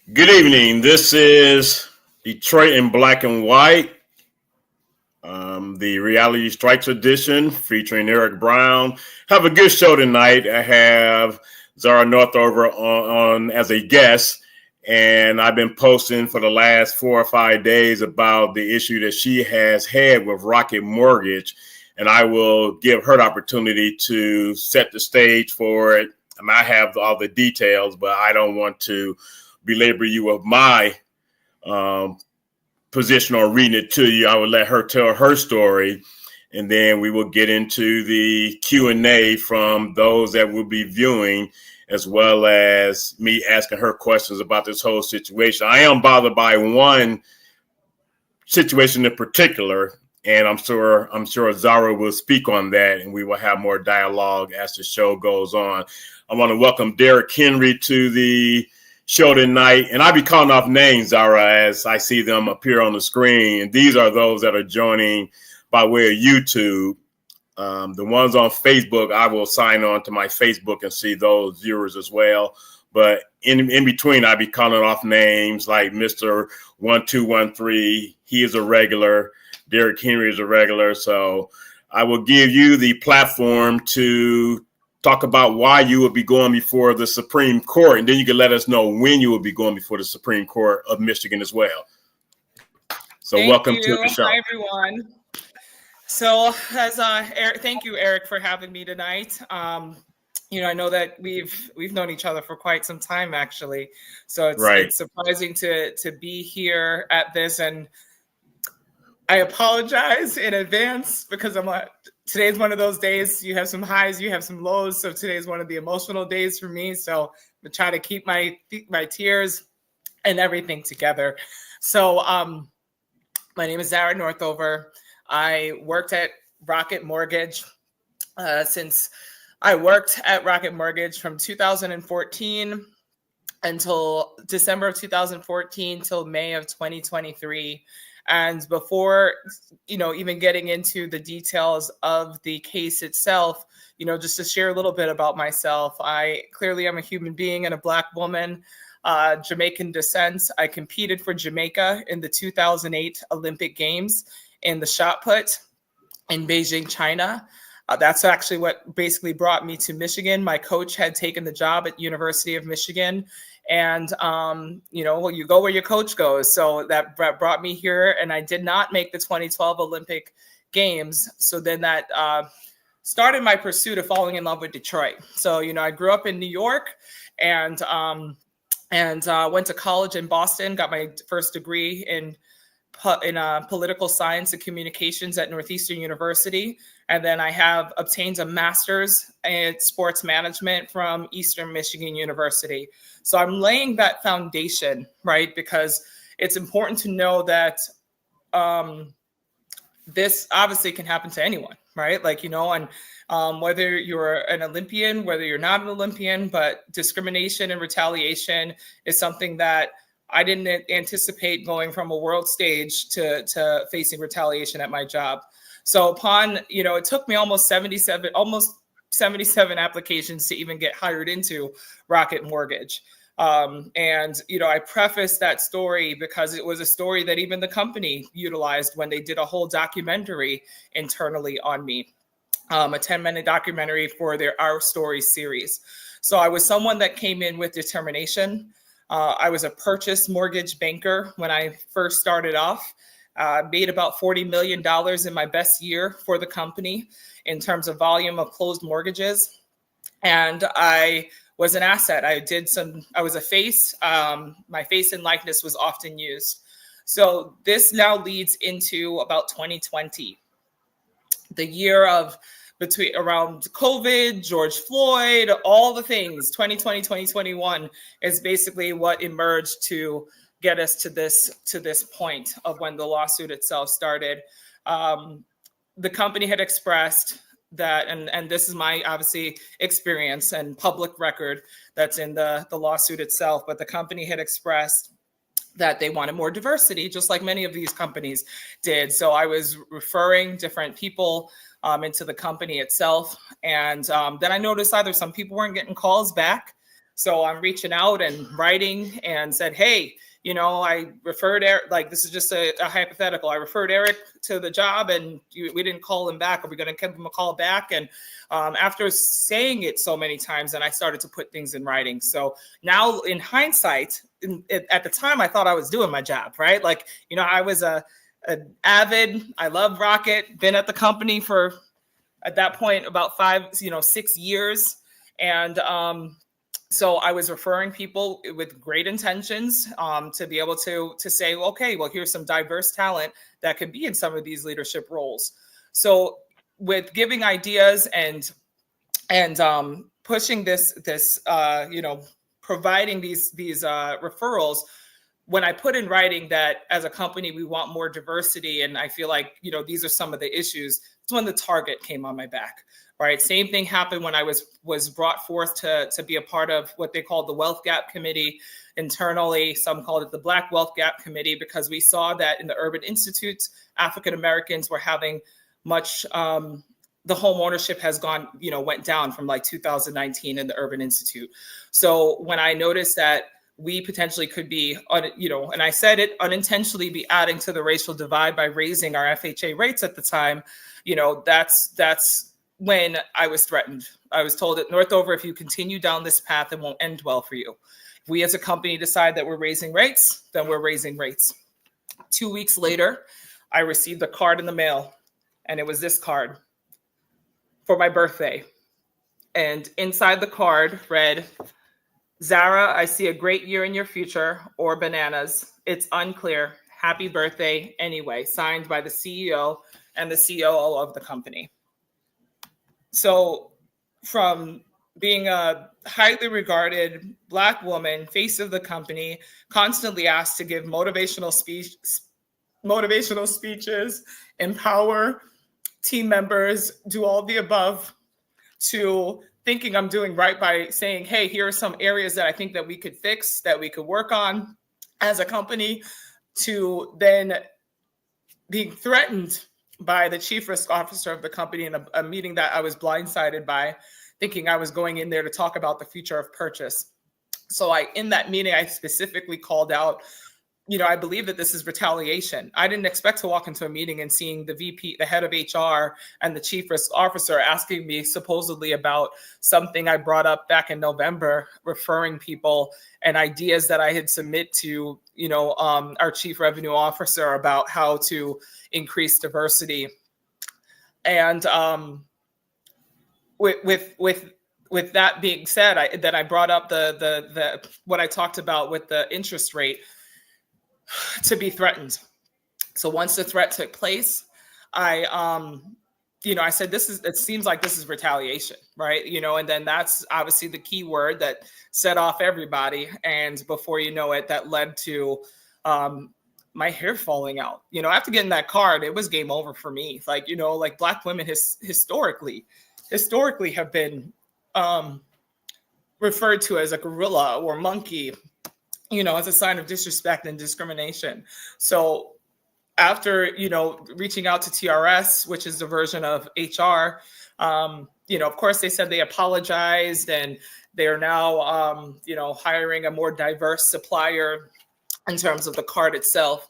Good evening. This is Detroit in Black and White, the Reality Strikes edition featuring Eric Brown. Have a good show tonight. I have Zara Northover on as a guest, and I've been posting for the last 4 or 5 days about the issue that she has had with Rocket Mortgage, and I will give her the opportunity to set the stage for it. I have all the details, but I don't want to belabor you of my position on reading it to you. I would let her tell her story, and then we will get into the Q&A from those that will be viewing, as well as me asking her questions about this whole situation. I am bothered by one situation in particular, and I'm sure Zara will speak on that, and we will have more dialogue as the show goes on. I want to welcome Derek Henry to the show tonight, and I'll be calling off names, Zara, as I see them appear on the screen. And these are those that are joining by way of YouTube. The ones on Facebook, I will sign on to my Facebook and see those viewers as well. But in between, I'll be calling off names like Mr. 1213. He is a regular. Derek Henry is a regular. So I will give you the platform to talk about why you will be going before the Supreme Court, and then you can let us know when you will be going before the Supreme Court of Michigan as well. So welcome to the show. Hi, everyone. So as Eric, thank you, Eric, for having me tonight. I know that we've known each other for quite some time, actually. So it's surprising to be here at this, and I apologize in advance because today's one of those days. You have some highs, you have some lows. So today's one of the emotional days for me. So I'm gonna try to keep my tears and everything together. So my name is Zara Northover. I worked at Rocket Mortgage since I worked at Rocket Mortgage from 2014 until December of 2014 till May of 2023. And before, even getting into the details of the case itself, just to share a little bit about myself, I clearly am a human being and a Black woman, Jamaican descent. I competed for Jamaica in the 2008 Olympic Games in the shot put in Beijing, China. That's actually what basically brought me to Michigan. My coach had taken the job at University of Michigan. And, you go where your coach goes. So that brought me here. And I did not make the 2012 Olympic Games. So then that started my pursuit of falling in love with Detroit. So, I grew up in New York and went to college in Boston, got my first degree in political science and communications at Northeastern University. And then I have obtained a master's in sports management from Eastern Michigan University. So I'm laying that foundation, right? Because it's important to know that this obviously can happen to anyone, right? And whether you're an Olympian, whether you're not an Olympian, but discrimination and retaliation is something that I didn't anticipate going from a world stage to facing retaliation at my job. So upon, it took me almost 77 applications to even get hired into Rocket Mortgage. I prefaced that story because it was a story that even the company utilized when they did a whole documentary internally on me, a 10-minute documentary for their Our Story series. So I was someone that came in with determination. I was a purchase mortgage banker when I first started off. Made about $40 million in my best year for the company in terms of volume of closed mortgages. And I was an asset. I was a face. My face and likeness was often used. So this now leads into about 2020, the year of around COVID, George Floyd, all the things. 2020, 2021 is basically what emerged to get us to this point of when the lawsuit itself started. The company had expressed that, and this is my obviously experience and public record that's in the lawsuit itself, but the company had expressed that they wanted more diversity, just like many of these companies did. So I was referring different people into the company itself. And then I noticed either some people weren't getting calls back. So I'm reaching out and writing and said, hey, you know, I referred Eric, like this is just a hypothetical. I referred Eric to the job and we didn't call him back. Are we going to give him a call back? And after saying it so many times, and I started to put things in writing. So now in hindsight, at the time, I thought I was doing my job, right? Like, you know, I was an avid, I love Rocket, been at the company for, at that point, about 6 years. And so I was referring people with great intentions to be able to say, okay, well, here's some diverse talent that could be in some of these leadership roles. So with giving ideas and pushing this you know, providing these referrals, when I put in writing that as a company we want more diversity, and I feel like, you know, these are some of the issues, it's when the target came on my back. Right. Same thing happened when I was brought forth to be a part of what they called the Wealth Gap Committee internally. Some called it the Black Wealth Gap Committee, because we saw that in the urban institutes, African Americans were having much, the home ownership has gone, you know, went down from like 2019 in the Urban Institute. So when I noticed that we potentially could be, you know, and I said it, unintentionally be adding to the racial divide by raising our FHA rates at the time, you know, that's when I was threatened. I was told at Northover, if you continue down this path, it won't end well for you. If we as a company decide that we're raising rates, then we're raising rates. 2 weeks later, I received a card in the mail, and it was this card for my birthday. And inside the card read, Zara, I see a great year in your future, or bananas. It's unclear. Happy birthday anyway. Signed by the CEO and the COO of the company. So from being a highly regarded Black woman, face of the company, constantly asked to give motivational speeches, empower team members, do all the above, to thinking I'm doing right by saying, hey, here are some areas that I think that we could fix, that we could work on as a company, to then being threatened by the chief risk officer of the company in a meeting that I was blindsided by, thinking I was going in there to talk about the future of purchase. So in that meeting, I specifically called out, you know, I believe that this is retaliation. I didn't expect to walk into a meeting and seeing the VP, the head of HR, and the chief risk officer asking me supposedly about something I brought up back in November, referring people and ideas that I had submit to, you know, our chief revenue officer about how to increase diversity. And with that being said, I brought up the what I talked about with the interest rate, to be threatened. So once the threat took place, I said, it seems like this is retaliation, right? You know, and then that's obviously the key word that set off everybody. And before you know it, that led to my hair falling out. You know, after getting that card, it was game over for me. Like, you know, like Black women historically have been referred to as a gorilla or monkey, you know, as a sign of disrespect and discrimination. So after, you know, reaching out to TRS, which is the version of HR, you know, of course, they said they apologized and they are now, you know, hiring a more diverse supplier in terms of the card itself.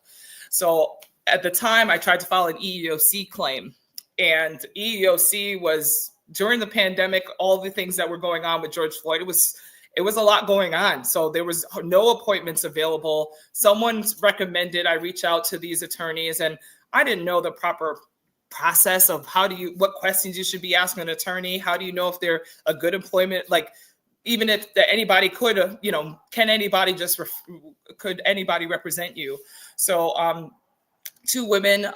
So at the time, I tried to file an EEOC claim, and EEOC was, during the pandemic, all the things that were going on with George Floyd, it was a lot going on. So there was no appointments available. Someone recommended I reach out to these attorneys, and I didn't know the proper process of what questions you should be asking an attorney. How do you know if they're a good employment? Like, even if anybody could, you know, could anybody represent you? So two women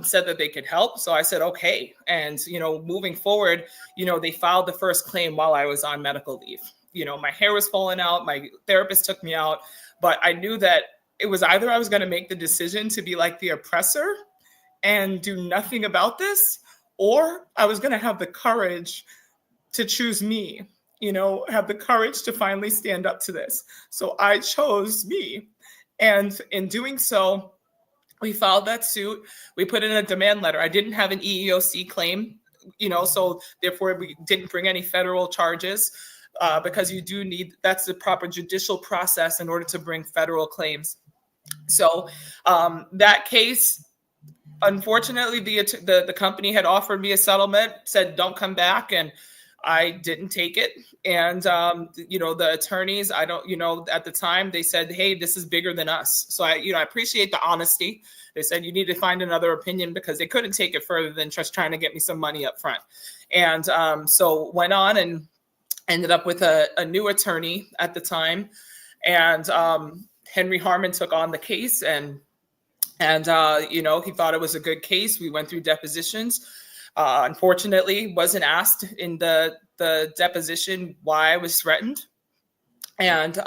said that they could help. So I said, okay. And, you know, moving forward, you know, they filed the first claim while I was on medical leave. You know, my hair was falling out. My therapist took me out, but I knew that it was either I was going to make the decision to be like the oppressor and do nothing about this, or I was going to have the courage to choose me, you know, have the courage to finally stand up to this. So I chose me. And in doing so, we filed that suit. We put in a demand letter. I didn't have an EEOC claim, you know, so therefore we didn't bring any federal charges. because you do need, that's the proper judicial process in order to bring federal claims. So that case, unfortunately, the company had offered me a settlement, said don't come back, and I didn't take it. And the attorneys, I don't, at the time they said, hey, this is bigger than us. So I appreciate the honesty. They said you need to find another opinion, because they couldn't take it further than just trying to get me some money up front. And so went on and ended up with a new attorney at the time. And Henry Harmon took on the case, and he thought it was a good case. We went through depositions. Unfortunately, wasn't asked in the deposition why I was threatened. And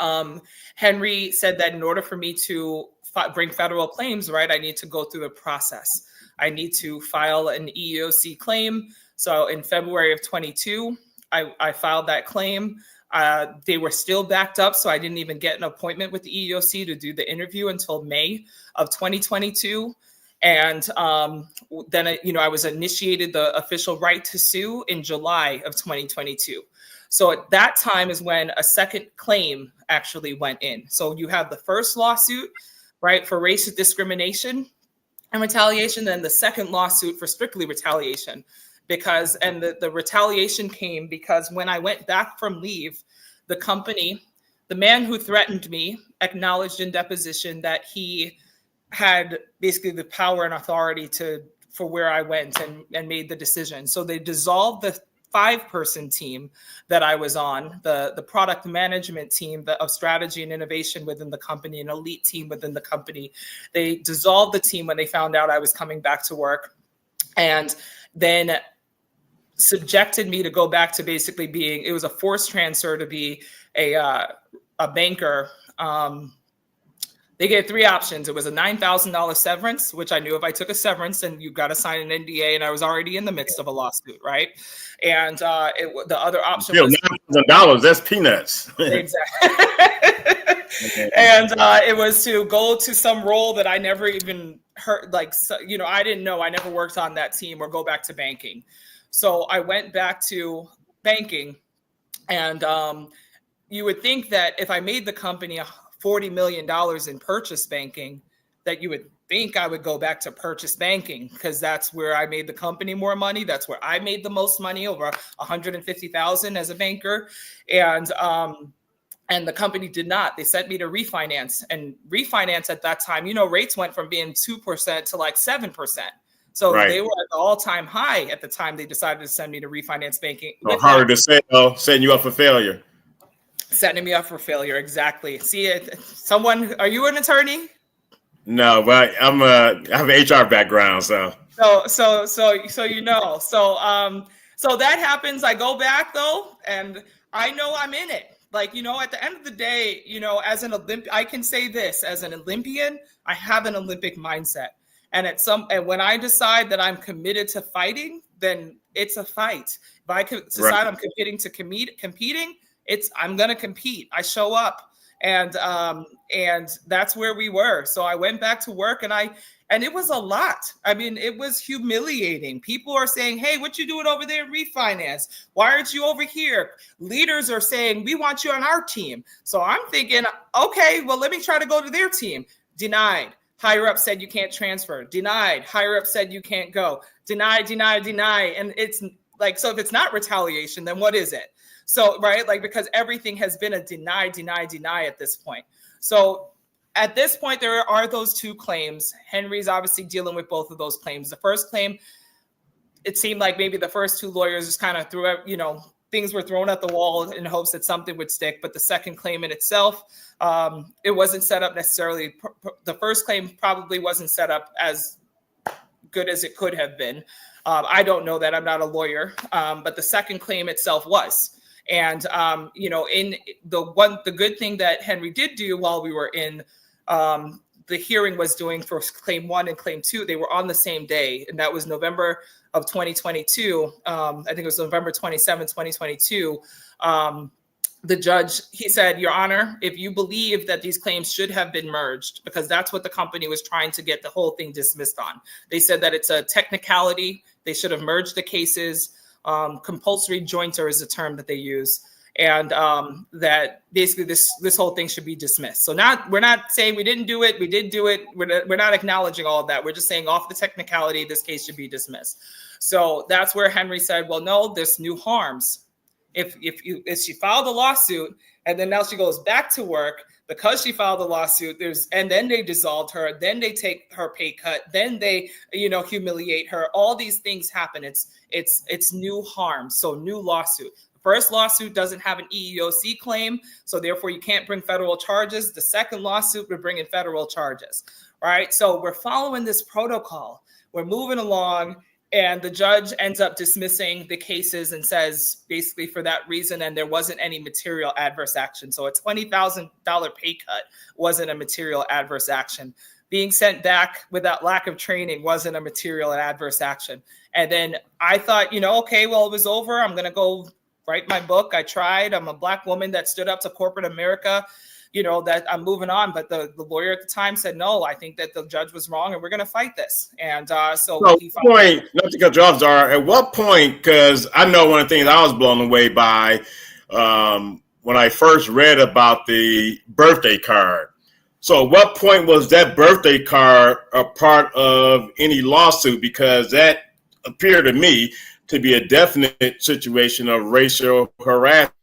Henry said that in order for me to bring federal claims, right, I need to go through the process. I need to file an EEOC claim. So in February of 22, I filed that claim. They were still backed up, so I didn't even get an appointment with the EEOC to do the interview until May of 2022. And then, I was initiated the official right to sue in July of 2022. So at that time is when a second claim actually went in. So you have the first lawsuit, right, for racial discrimination and retaliation, then the second lawsuit for strictly retaliation. The retaliation came because when I went back from leave, the company, the man who threatened me, acknowledged in deposition that he had basically the power and authority for where I went and made the decision. So they dissolved the 5-person team that I was on, the product management team of strategy and innovation within the company, an elite team within the company. They dissolved the team when they found out I was coming back to work, and then subjected me to go back to basically being, it was a forced transfer to be a banker. They gave 3 options. It was a $9,000 severance, which I knew if I took a severance, and you got to sign an NDA, and I was already in the midst of a lawsuit, right? And the other option was $9,000. That's peanuts. Exactly. And it was to go to some role that I never even heard. I didn't know. I never worked on that team, or go back to banking. So I went back to banking, and you would think that if I made the company $40 million in purchase banking, that you would think I would go back to purchase banking, because that's where I made the company more money. That's where I made the most money, over $150,000 as a banker. And the company did not. They sent me to refinance, and refinance at that time, rates went from being 2% to like 7%. So right. They were at the all-time high at the time they decided to send me to refinance banking. Harder to say, though, setting you up for failure. Setting me up for failure, exactly. See, are you an attorney? No, but I have an HR background, so. So that happens. I go back though, and I know I'm in it. At the end of the day, as an Olympian, I can say this: as an Olympian, I have an Olympic mindset. And when I decide that I'm committed to fighting, then it's a fight. If I decide I'm committing to competing, I'm going to compete. I show up, and that's where we were. So I went back to work, and it was a lot. I mean, it was humiliating. People are saying, hey, what you doing over there in refinance? Why aren't you over here? Leaders are saying, we want you on our team. So I'm thinking, okay, well, let me try to go to their team. Denied. Higher up said you can't transfer. Denied. Higher up said you can't go. Denied, denied, denied. And it's like, so if it's not retaliation, then what is it? So, right, because everything has been a deny at this point. So at this point, there are those 2 claims. Henry's obviously dealing with both of those claims. The first claim, it seemed like maybe the first 2 lawyers just kind of threw out, things were thrown at the wall in hopes that something would stick. But the second claim in itself, it wasn't set up necessarily. The first claim probably wasn't set up as good as it could have been. I don't know that. I'm not a lawyer. But the second claim itself was. And, in the good thing that Henry did do while we were in the hearing was doing for claim 1 and claim 2, they were on the same day. And that was November of 2022. I think it was November 27, 2022. The judge, he said, Your Honor, if you believe that these claims should have been merged, because that's what the company was trying to get the whole thing dismissed on. They said that it's a technicality. They should have merged the cases. Compulsory jointer is the term that they use. and that basically this whole thing should be dismissed. So we're not saying we didn't do it, we did do it. We're not acknowledging all of that. We're just saying off the technicality, this case should be dismissed. So that's where Henry said, well, no, there's new harms. If she filed a lawsuit and then now she goes back to work because she filed a lawsuit, and then they dissolved her, then they take her pay cut, then they, humiliate her. All these things happen. It's new harm. So new lawsuit. The first lawsuit doesn't have an EEOC claim, so therefore you can't bring federal charges. The second lawsuit, we're bringing federal charges. All right. So we're following this protocol. We're moving along. And the judge ends up dismissing the cases and says, basically for that reason, and there wasn't any material adverse action. So a $20,000 pay cut wasn't a material adverse action. Being sent back with that lack of training wasn't a material adverse action. And then I thought, okay, well, it was over. I'm going to go write my book. I tried. I'm a Black woman that stood up to corporate America. That I'm moving on. But the lawyer at the time said, no, I think that the judge was wrong and we're going to fight this. And so not to cut you off, Zara, at what point, because I know one of the things I was blown away by when I first read about the birthday card. So at what point was that birthday card a part of any lawsuit? Because that appeared to me to be a definite situation of racial harassment.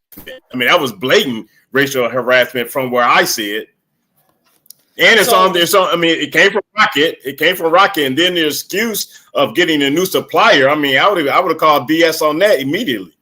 I mean, that was blatant racial harassment from where I see it. And it came from Rocket. And then the excuse of getting a new supplier. I mean, I would have called BS on that immediately.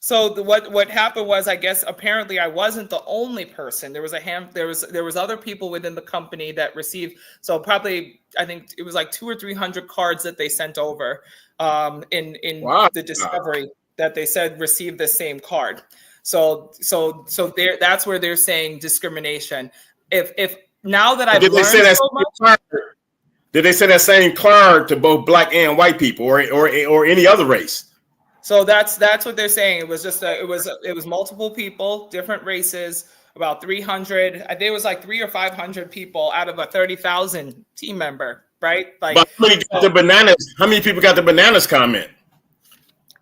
So what happened was, I guess, apparently I wasn't the only person. There was there was other people within the company that received. So probably, I think it was like 200 or 300 cards that they sent over in the discovery that they said received the same card. So that's where they're saying discrimination. If now that I've learned so much, did they send that same card to both Black and white people, or any other race? So that's what they're saying. It was just it was multiple people, different races, about 300. I think it was like 300 or 500 people out of a 30,000 team member, right? Like, but how many people got the bananas comment?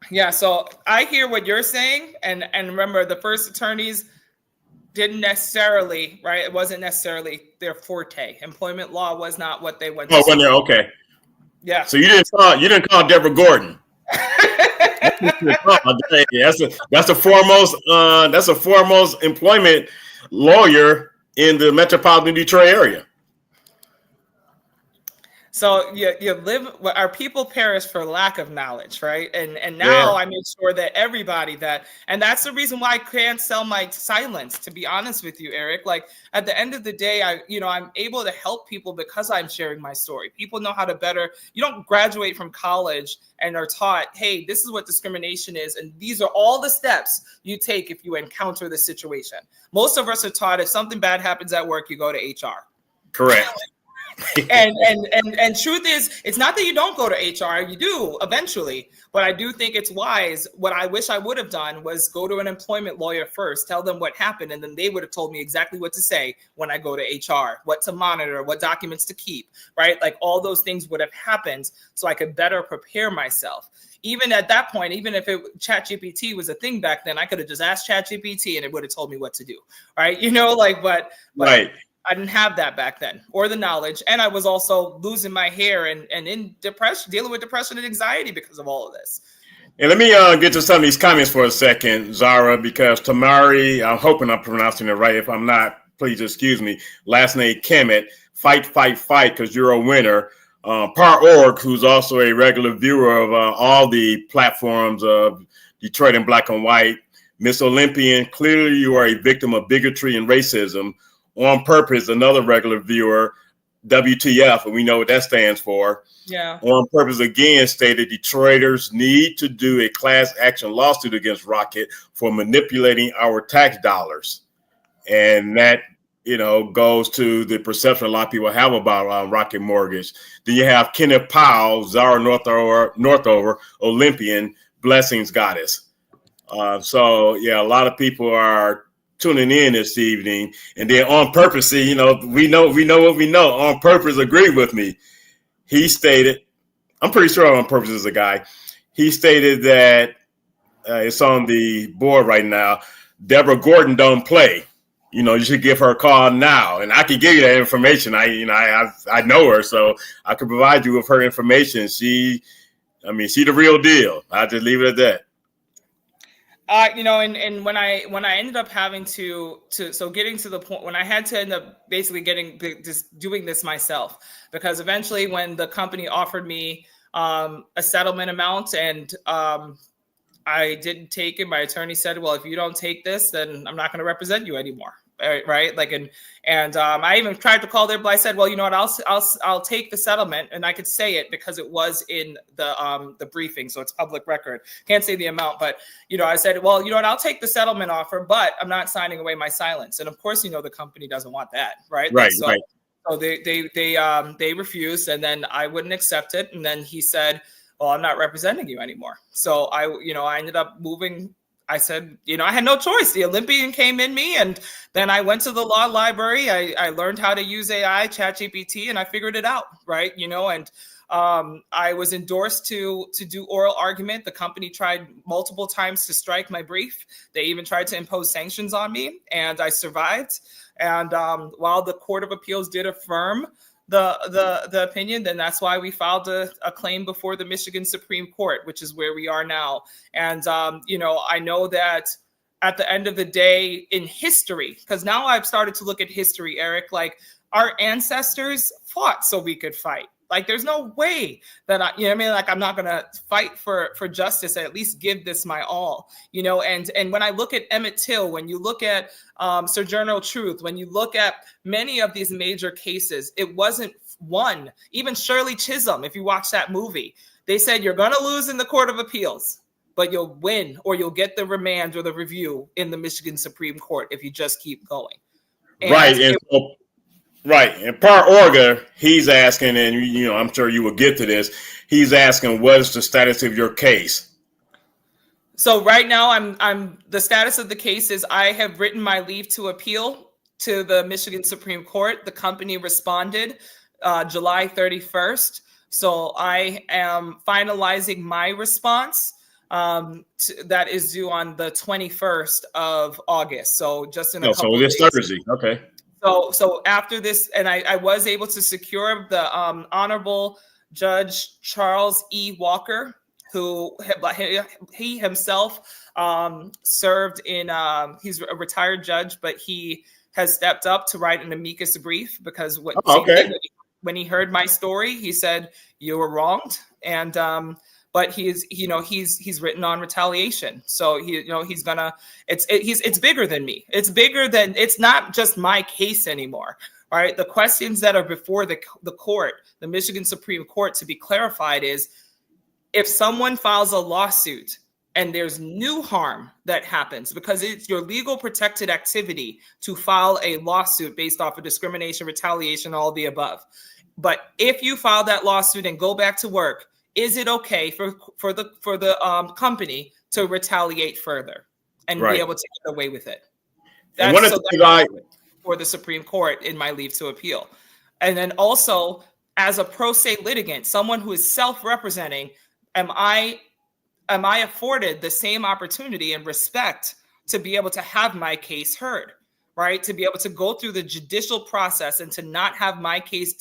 Yeah, so I hear what you're saying, and remember, the first attorneys didn't necessarily, right? It wasn't necessarily their forte. Employment law was not what they went. Oh, when they're okay. Yeah. So you didn't call Deborah Gordon. That's a foremost employment lawyer in the metropolitan Detroit area. So you live, our people perish for lack of knowledge, right? And now I make sure that everybody and that's the reason why I can't sell my silence, to be honest with you, Eric. Like at the end of the day, I'm able to help people because I'm sharing my story. People know how to better. You don't graduate from college and are taught, hey, this is what discrimination is, and these are all the steps you take if you encounter the situation. Most of us are taught if something bad happens at work, you go to HR. Correct. and truth is, it's not that you don't go to HR, you do eventually, but I do think it's wise. What I wish I would have done was go to an employment lawyer first, tell them what happened, and then they would have told me exactly what to say when I go to HR, what to monitor, what documents to keep, right? Like all those things would have happened so I could better prepare myself. Even at that point, even if ChatGPT was a thing back then, I could have just asked ChatGPT and it would have told me what to do, right? But right. I didn't have that back then, or the knowledge. And I was also losing my hair and in depression, dealing with depression and anxiety because of all of this. And let me get to some of these comments for a second, Zara, because Tamari, I'm hoping I'm pronouncing it right. If I'm not, please excuse me. Last name Kemet, fight, because you're a winner. Par.org, who's also a regular viewer of all the platforms of Detroit in Black and White. Miss Olympian, clearly you are a victim of bigotry and racism. On Purpose, another regular viewer, WTF, and we know what that stands for. Yeah. On Purpose again stated Detroiters need to do a class action lawsuit against Rocket for manipulating our tax dollars. And that, goes to the perception a lot of people have about Rocket Mortgage. Then you have Kenneth Powell, Zara Northover, Olympian, Blessings Goddess. So, a lot of people are tuning in this evening. And then On Purpose, we know what we know. On Purpose agreed with me. He stated, I'm pretty sure On Purpose is a guy. He stated that it's on the board right now. Deborah Gordon don't play. You should give her a call now, and I can give you that information. I know her, so I can provide you with her information. She the real deal. I'll just leave it at that. And when I ended up having to getting to the point when I had to end up basically just doing this myself, because eventually when the company offered me a settlement amount and I didn't take it, my attorney said, well, if you don't take this, then I'm not going to represent you anymore. Right. I even tried to call there, I said, well, you know what, I'll take the settlement, and I could say it because it was in the briefing. So it's public record. Can't say the amount, but, I said, well, you know what, I'll take the settlement offer, but I'm not signing away my silence. And of course, the company doesn't want that. Right. Right. So they refused, and then I wouldn't accept it. And then he said, well, I'm not representing you anymore. So I ended up moving. I said, I had no choice. The Olympian came in me, and then I went to the law library. I learned how to use AI, ChatGPT, and I figured it out, right? And I was endorsed to do oral argument. The company tried multiple times to strike my brief. They even tried to impose sanctions on me, and I survived. And while the Court of Appeals did affirm the opinion, then that's why we filed a claim before the Michigan Supreme Court, which is where we are now. And, I know that at the end of the day in history, because now I've started to look at history, Eric, like our ancestors fought so we could fight. Like, there's no way that I'm not going to fight for justice, and at least give this my all, and when I look at Emmett Till, when you look at Sojourner Truth, when you look at many of these major cases, it wasn't one. Even Shirley Chisholm, if you watch that movie, they said you're going to lose in the Court of Appeals, but you'll win, or you'll get the remand or the review in the Michigan Supreme Court if you just keep going. Right. And Par Orga, he's asking, and I'm sure you will get to this. He's asking, what is the status of your case? So right now, I'm the status of the case is I have written my leave to appeal to the Michigan Supreme Court. The company responded July 31st. So I am finalizing my response that is due on the 21st of August. So just in a couple of days. So this Thursday. Okay. So after this, and I was able to secure the Honorable Judge Charles E. Walker, who he himself served in, he's a retired judge, but he has stepped up to write an amicus brief because when he heard my story, he said, you were wronged. And but he's written on retaliation. So he's gonna, it's bigger than me. It's bigger than, it's not just my case anymore. All right. The questions that are before the court, the Michigan Supreme Court, to be clarified is, if someone files a lawsuit and there's new harm that happens, because it's your legal protected activity to file a lawsuit based off of discrimination, retaliation, all the above. But if you file that lawsuit and go back to work, is it okay for the company to retaliate further and be able to get away with it? That's for the Supreme Court in my leave to appeal. And then also, as a pro se litigant, someone who is self-representing, am I afforded the same opportunity and respect to be able to have my case heard, right? To be able to go through the judicial process and to not have my case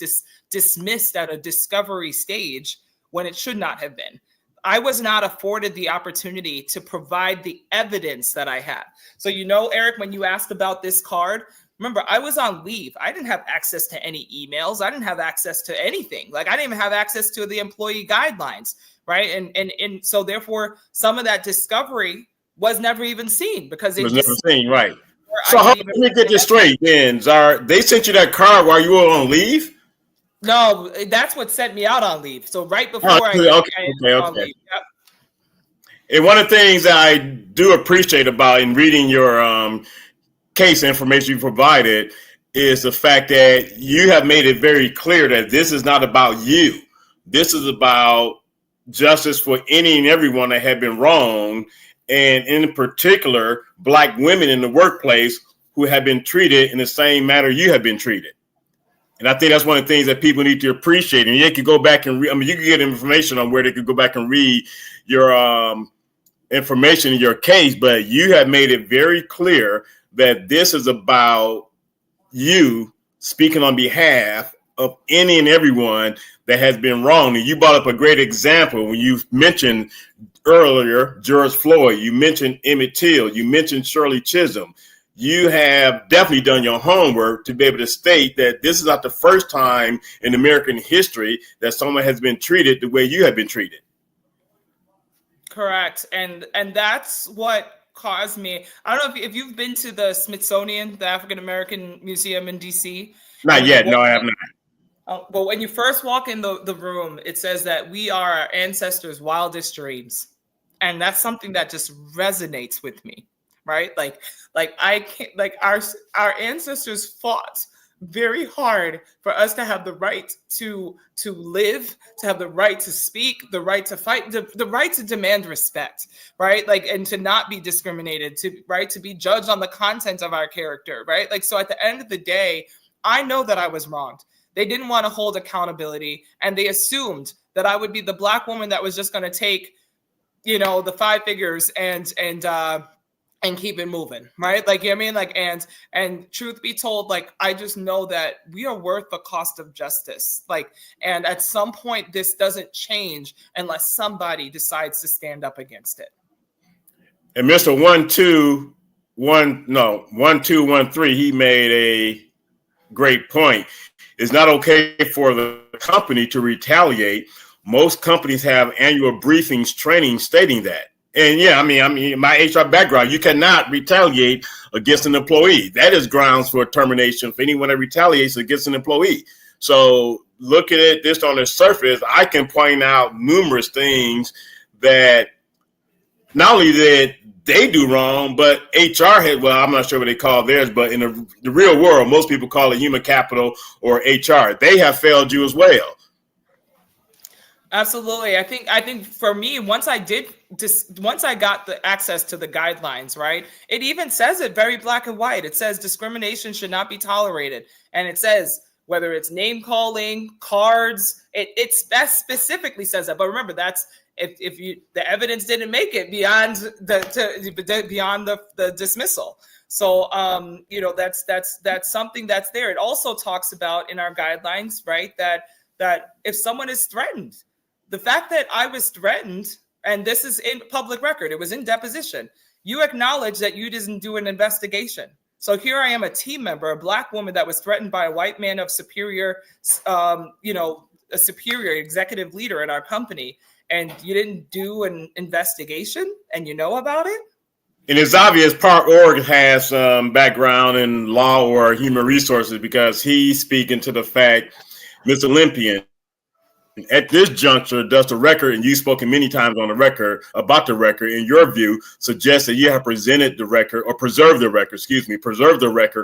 dismissed at a discovery stage when it should not have been. I was not afforded the opportunity to provide the evidence that I had. So, Eric, when you asked about this card, remember, I was on leave. I didn't have access to any emails. I didn't have access to anything. Like, I didn't even have access to the employee guidelines, right? And so therefore, some of that discovery was never even seen because it was never seen, right? So let me get this straight, then, Zara. They sent you that card while you were on leave? No, that's what sent me out on leave. So right before on leave. Yep. And one of the things that I do appreciate about in reading your case information you provided is the fact that you have made it very clear that this is not about you. This is about justice for any and everyone that have been wronged, and in particular, Black women in the workplace who have been treated in the same manner you have been treated. And I think that's one of the things that people need to appreciate. And they could go back and read. I mean, you can get information on where they could go back and read your information in your case, but you have made it very clear that this is about you speaking on behalf of any and everyone that has been wrong. And you brought up a great example when you mentioned earlier George Floyd, you mentioned Emmett Till, you mentioned Shirley Chisholm. You have definitely done your homework to be able to state that this is not the first time in American history that someone has been treated the way you have been treated. Correct. And that's what caused me. I don't know if you've been to the Smithsonian, the African American Museum in DC. Not yet. No, I have not. But when you first walk in the room, it says that we are our ancestors' wildest dreams. And that's something that just resonates with me, right? Like I can't, like our ancestors fought very hard for us to have the right to live, to have the right to speak, the right to fight, the right to demand respect, right? Like, and to not be discriminated, to be judged on the content of our character, right? Like, so at the end of the day, I know that I was wronged. They didn't want to hold accountability, and they assumed that I would be the Black woman that was just going to take, the 5 figures and keep it moving, right? Like, you know what I mean? Like, and truth be told, like, I just know that we are worth the cost of justice. Like, and at some point, this doesn't change unless somebody decides to stand up against it. And Mr. 1213, he made a great point. It's not okay for the company to retaliate. Most companies have annual briefings, training stating that. And yeah, I mean, my HR background, you cannot retaliate against an employee. That is grounds for termination for anyone that retaliates against an employee. So looking at this on the surface, I can point out numerous things that not only that they do wrong, but HR had, well, I'm not sure what they call theirs, but in the real world, most people call it human capital or HR. They have failed you as well. Absolutely. I think for me, once I got the access to the guidelines, right, it even says it very black and white. It says discrimination should not be tolerated. And it says whether it's name calling, cards, it specifically says that. But remember, that's if the evidence didn't make it beyond the dismissal. So that's something that's there. It also talks about in our guidelines, right, that if someone is threatened, the fact that I was threatened, and this is in public record, it was in deposition, you acknowledge that you didn't do an investigation. So here I am, a team member, a Black woman that was threatened by a white man of superior, a superior executive leader in our company, and you didn't do an investigation, and you know about it? And it's obvious Park Org has some background in law or human resources, because he's speaking to the fact, Ms. Olympian, at this juncture, does the record, and you've spoken many times on the record about the record, in your view, suggests that you have presented the record, or preserved the record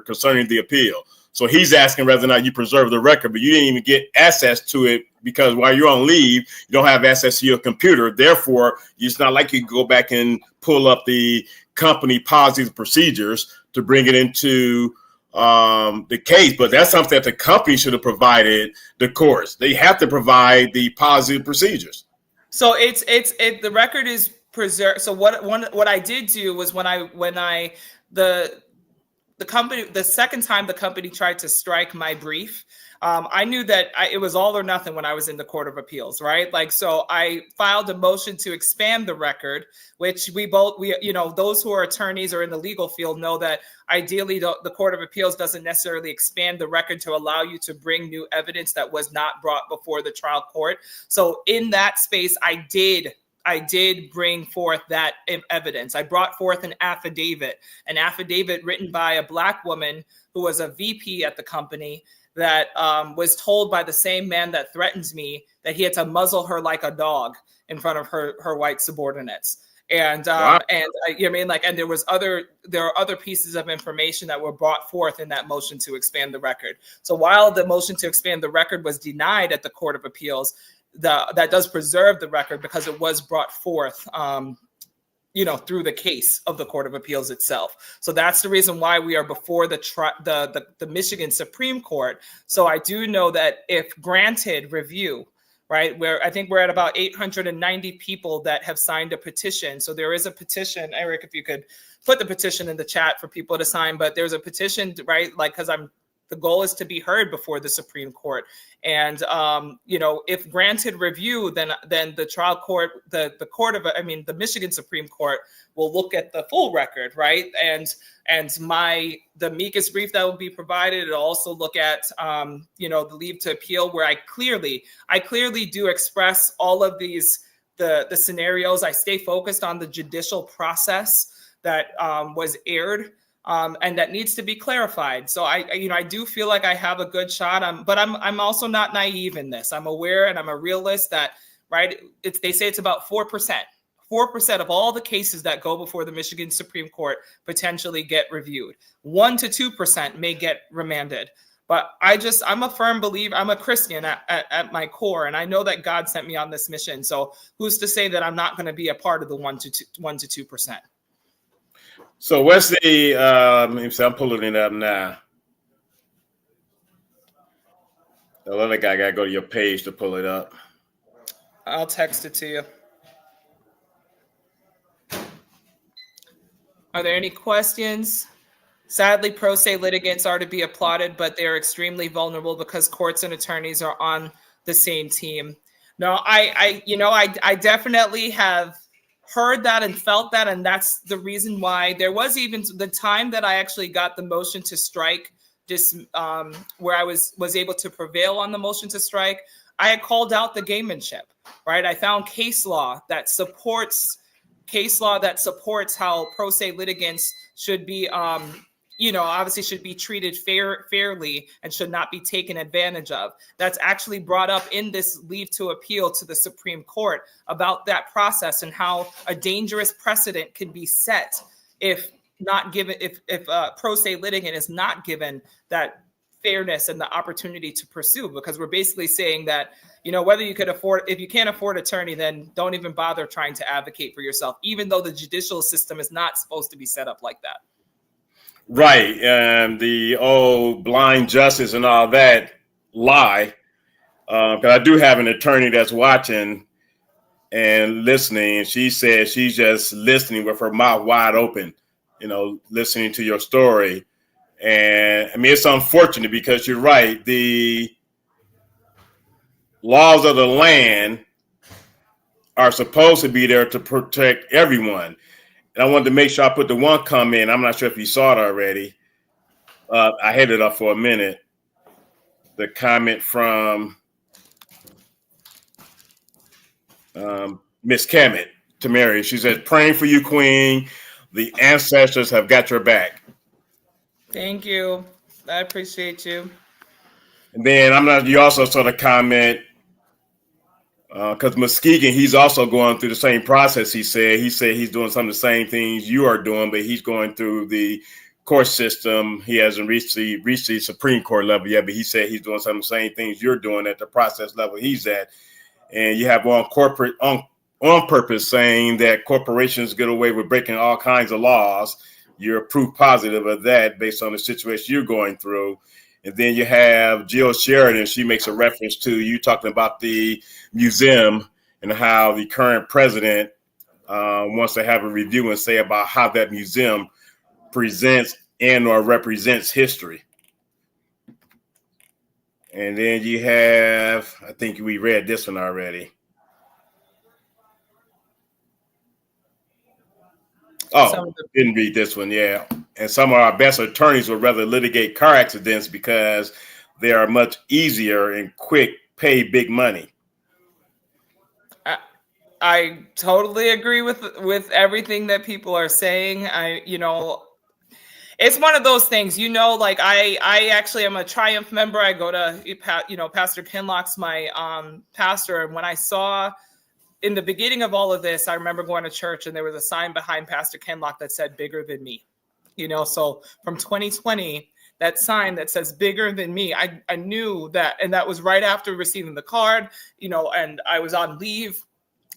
concerning the appeal. So he's asking whether or not you preserve the record, but you didn't even get access to it because while you're on leave, you don't have access to your computer. Therefore, it's not like you can go back and pull up the company policies and procedures to bring it into the case. But that's something that the company should have provided the courts. They have to provide the policy and procedures. So the record is preserved. So what I did do was the second time the company tried to strike my brief, I knew that it was all or nothing when I was in the Court of Appeals, right? Like, so I filed a motion to expand the record, which we those who are attorneys or in the legal field know that ideally the Court of Appeals doesn't necessarily expand the record to allow you to bring new evidence that was not brought before the trial court. So in that space, I did bring forth that evidence. I brought forth an affidavit written by a Black woman who was a VP at the company that was told by the same man that threatens me that he had to muzzle her like a dog in front of her white subordinates. And wow. And there are other pieces of information that were brought forth in that motion to expand the record. So while the motion to expand the record was denied at the Court of Appeals, that does preserve the record because it was brought forth, through the case of the Court of Appeals itself. So that's the reason why we are before the Michigan Supreme Court. So I do know that if granted review, right? Where I think we're at about 890 people that have signed a petition. So there is a petition. Eric, if you could put the petition in the chat for people to sign, but there's a petition, right? Like, because the goal is to be heard before the Supreme Court. And, if granted review, then the trial court, the Michigan Supreme Court will look at the full record, right? And the amicus brief that will be provided, it'll also look at, the leave to appeal, where I clearly do express all of these, the scenarios. I stay focused on the judicial process that was aired. And that needs to be clarified. So I do feel like I have a good shot. But I'm also not naive in this. I'm aware and I'm a realist that, right, they say it's about 4%. 4% of all the cases that go before the Michigan Supreme Court potentially get reviewed. 1% to 2% may get remanded. But I'm a firm believer. I'm a Christian at my core, and I know that God sent me on this mission. So who's to say that I'm not going to be a part of the 1% to 2%? So what's the, I'm pulling it up now. The other guy got to go to your page to pull it up. I'll text it to you. Are there any questions? Sadly, pro se litigants are to be applauded, but they're extremely vulnerable because courts and attorneys are on the same team. No, I definitely have heard that and felt that, and that's the reason why there was even the time that I actually got the motion to strike, where I was able to prevail on the motion to strike. I had called out the gamemanship, right? I found case law that supports how pro se litigants should be, obviously should be treated fairly and should not be taken advantage of. That's actually brought up in this leave to appeal to the Supreme Court about that process and how a dangerous precedent can be set if a pro se litigant is not given that fairness and the opportunity to pursue, because we're basically saying that, whether if you can't afford attorney, then don't even bother trying to advocate for yourself, even though the judicial system is not supposed to be set up like that. Right. And the old blind justice and all that lie. Because I do have an attorney that's watching and listening, and she says she's just listening with her mouth wide open, listening to your story. And I mean, it's unfortunate because you're right. The laws of the land are supposed to be there to protect everyone. And I wanted to make sure I put the one comment. I'm not sure if you saw it already. I had it up for a minute. The comment from Miss Kemet to Mary. She said, "Praying for you, Queen. The ancestors have got your back." Thank you. I appreciate you. And then you also saw the comment, because Muskegon, he's also going through the same process. He said he's doing some of the same things you are doing, but he's going through the court system. He hasn't reached the Supreme Court level yet, but he said he's doing some of the same things you're doing at the process level he's at. And you have on purpose saying that corporations get away with breaking all kinds of laws. You're proof positive of that based on the situation you're going through. And then you have Jill Sheridan. She makes a reference to you talking about the museum and how the current president wants to have a review and say about how that museum presents and or represents history. And then you have, I think we read this one already. Oh, didn't read this one, yeah. And some of our best attorneys would rather litigate car accidents because they are much easier and quick, pay big money. I totally agree with everything that people are saying. It's one of those things, like I actually am a Triumph member. I go to, Pastor Kinlock's my pastor. And when I saw in the beginning of all of this, I remember going to church and there was a sign behind Pastor Kinlock that said bigger than me. So from 2020, that sign that says bigger than me, I knew that. And that was right after receiving the card, and I was on leave.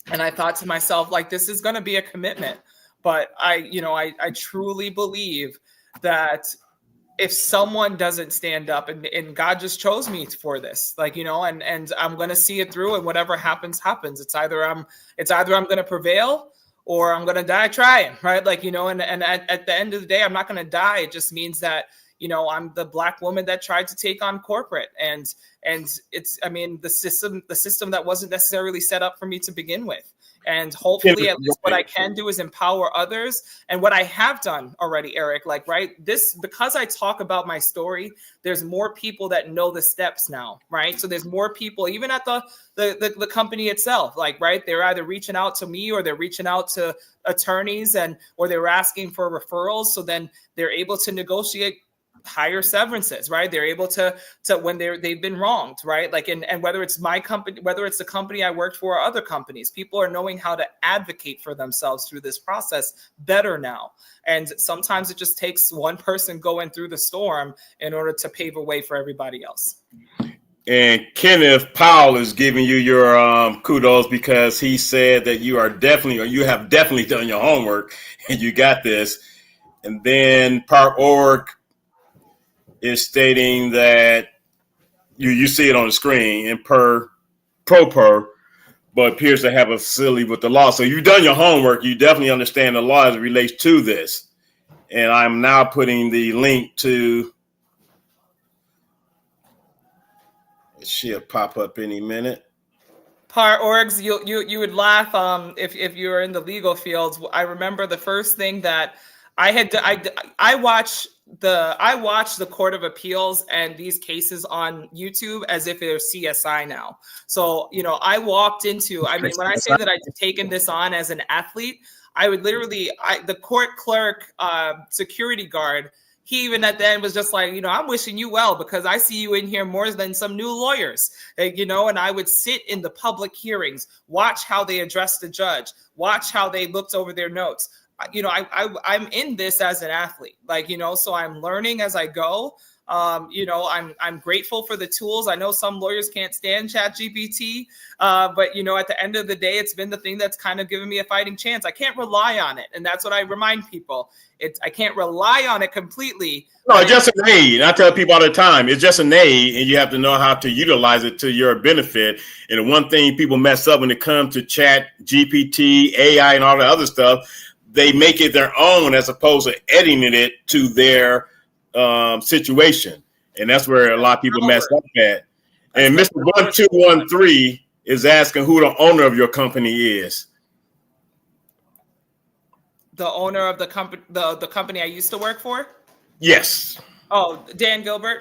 And I thought to myself, like, this is going to be a commitment. But I truly believe that if someone doesn't stand up, and God just chose me for this, like, and I'm going to see it through, and whatever happens, happens. It's either I'm going to prevail or I'm going to die trying, right? Like, and at the end of the day, I'm not going to die. It just means that, I'm the Black woman that tried to take on corporate, and it's, the system that wasn't necessarily set up for me to begin with. And hopefully at least what I can do is empower others. And what I have done already, Eric, like, right, this, because I talk about my story, there's more people that know the steps now, right? So there's more people, even at the company itself, like, right, they're either reaching out to me or they're reaching out to attorneys, or they're asking for referrals. So then they're able to negotiate higher severances, right? They're able to when they've been wronged, right? Like, and whether it's my company, whether it's the company I worked for or other companies, people are knowing how to advocate for themselves through this process better now. And sometimes it just takes one person going through the storm in order to pave a way for everybody else. And Kenneth Powell is giving you your kudos, because he said that you have definitely done your homework and you got this. And then Park.org is stating that you see it on the screen in per, but appears to have a facility with the law. So you've done your homework. You definitely understand the law as it relates to this. And I'm now putting the link to, it should pop up any minute. Park.orgs, you would laugh if you were in the legal fields. I remember the first thing that I watch the Court of Appeals and these cases on YouTube as if they're CSI now. So, I walked into, when I say that I've taken this on as an athlete, I would literally, the court clerk, security guard, he even at the end was just like, I'm wishing you well, because I see you in here more than some new lawyers, and I would sit in the public hearings, watch how they addressed the judge, watch how they looked over their notes. I'm in this as an athlete, like, so I'm learning as I go. I'm grateful for the tools. I know some lawyers can't stand ChatGPT, but at the end of the day, it's been the thing that's kind of given me a fighting chance. I can't rely on it, and that's what I remind people. I can't rely on it completely. No, it's just an aid. I tell people all the time, it's just an aid, and you have to know how to utilize it to your benefit. And the one thing people mess up when it comes to ChatGPT, AI, and all the other stuff, they make it their own as opposed to editing it to their situation. And that's where a lot of people mess up at. And Mr. 1213 is asking who the owner of your company is. The owner of the company, the company I used to work for? Yes. Oh, Dan Gilbert.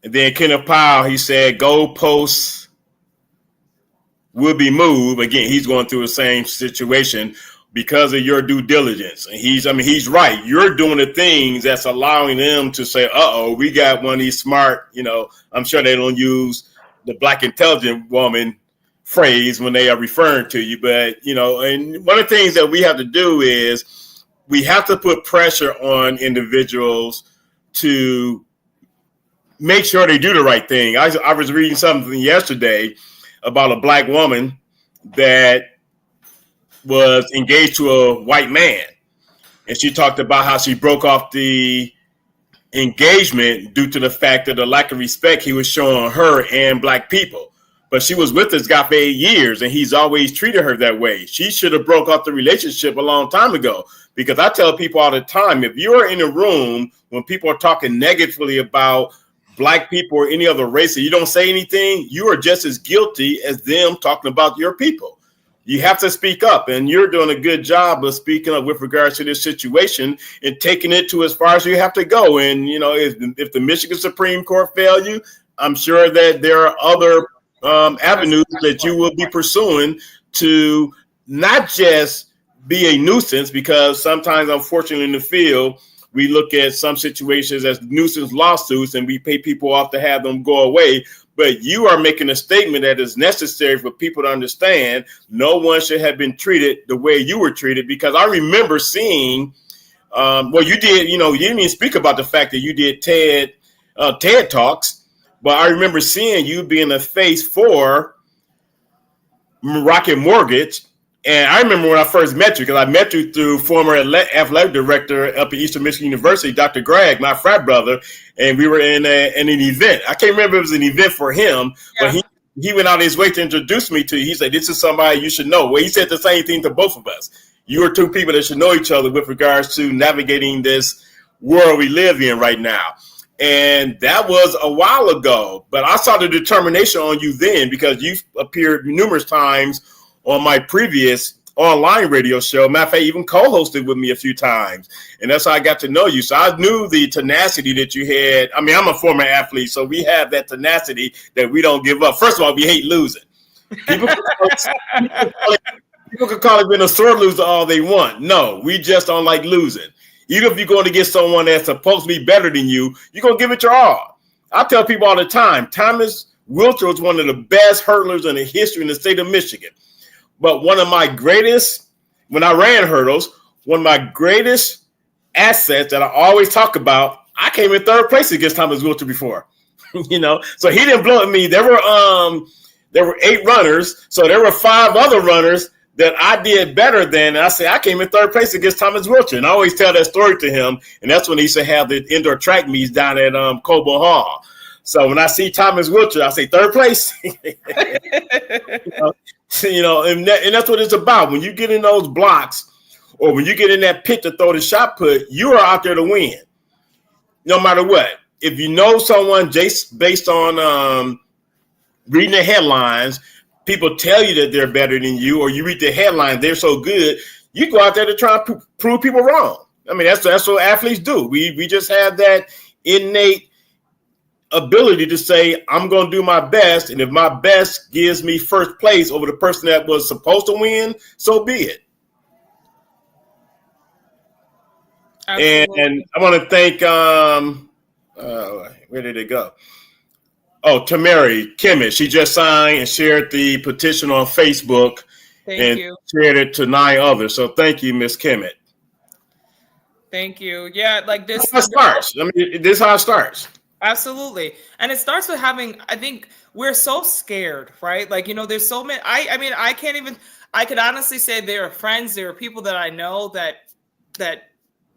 And then Kenneth Powell, he said goalposts will be moved. Again, he's going through the same situation because of your due diligence. And he's right. You're doing the things that's allowing them to say, we got one of these smart, I'm sure they don't use the Black intelligent woman phrase when they are referring to you. But, and one of the things that we have to do is we have to put pressure on individuals to make sure they do the right thing. I was reading something yesterday about a Black woman that was engaged to a white man. And she talked about how she broke off the engagement due to the fact that the lack of respect he was showing her and Black people. But she was with this guy for 8 years, and he's always treated her that way. She should have broke off the relationship a long time ago, because I tell people all the time, if you're in a room when people are talking negatively about Black people or any other race and you don't say anything, you are just as guilty as them talking about your people. You have to speak up, and you're doing a good job of speaking up with regards to this situation and taking it to as far as you have to go. And, if the Michigan Supreme Court failed you, I'm sure that there are other avenues that you will be pursuing to not just be a nuisance, because sometimes, unfortunately, in the field, we look at some situations as nuisance lawsuits and we pay people off to have them go away. But you are making a statement that is necessary for people to understand no one should have been treated the way you were treated. Because I remember seeing, you did, you didn't even speak about the fact that you did TED Talks, but I remember seeing you being a face for Rocket Mortgage And I remember when I first met you, because I met you through former athletic director up at Eastern Michigan University, Dr. Greg, my frat brother, and we were in an event. I can't remember if it was an event for him, but he went out of his way to introduce me to you. He said, this is somebody you should know. Well, he said the same thing to both of us. You are two people that should know each other with regards to navigating this world we live in right now. And that was a while ago, but I saw the determination on you then, because you've appeared numerous times on my previous online radio show. Matter of fact, even co-hosted with me a few times. And that's how I got to know you. So I knew the tenacity that you had. I mean, I'm a former athlete, so we have that tenacity that we don't give up. First of all, we hate losing. People can call it being a sore loser all they want. No, we just don't like losing. Even if you're going to get someone that's supposed to be better than you, you're going to give it your all. I tell people all the time, Thomas Wilcher was one of the best hurdlers in the history in the state of Michigan. But one of my greatest, when I ran hurdles, one of my greatest assets that I always talk about, I came in third place against Thomas Wilcher before. So he didn't blow at me. There were 8 runners, so there were 5 other runners that I did better than. And I said, I came in third place against Thomas Wilcher. And I always tell that story to him. And that's when he used to have the indoor track meets down at Cobo Hall. So when I see Thomas Wilcher, I say third place. And that's what it's about. When you get in those blocks, or when you get in that pit to throw the shot put, you are out there to win, no matter what. If you know someone just based on reading the headlines, people tell you that they're better than you, or you read the headlines, they're so good, you go out there to try and prove people wrong. I mean, that's what athletes do. We just have that innate ability to say, I'm going to do my best, and if my best gives me first place over the person that was supposed to win, so be it. And I want to thank where did it go? Oh, Tamari Kimmett. She just signed and shared the petition on Facebook. Thank you. Shared it to 9 others. So thank you, Miss Kimmett. Thank you. Yeah, like this. This is how it starts. I mean, this is how it starts. Absolutely. And it starts with I think we're so scared, right? Like, there's so many, I could honestly say there are friends, there are people that I know that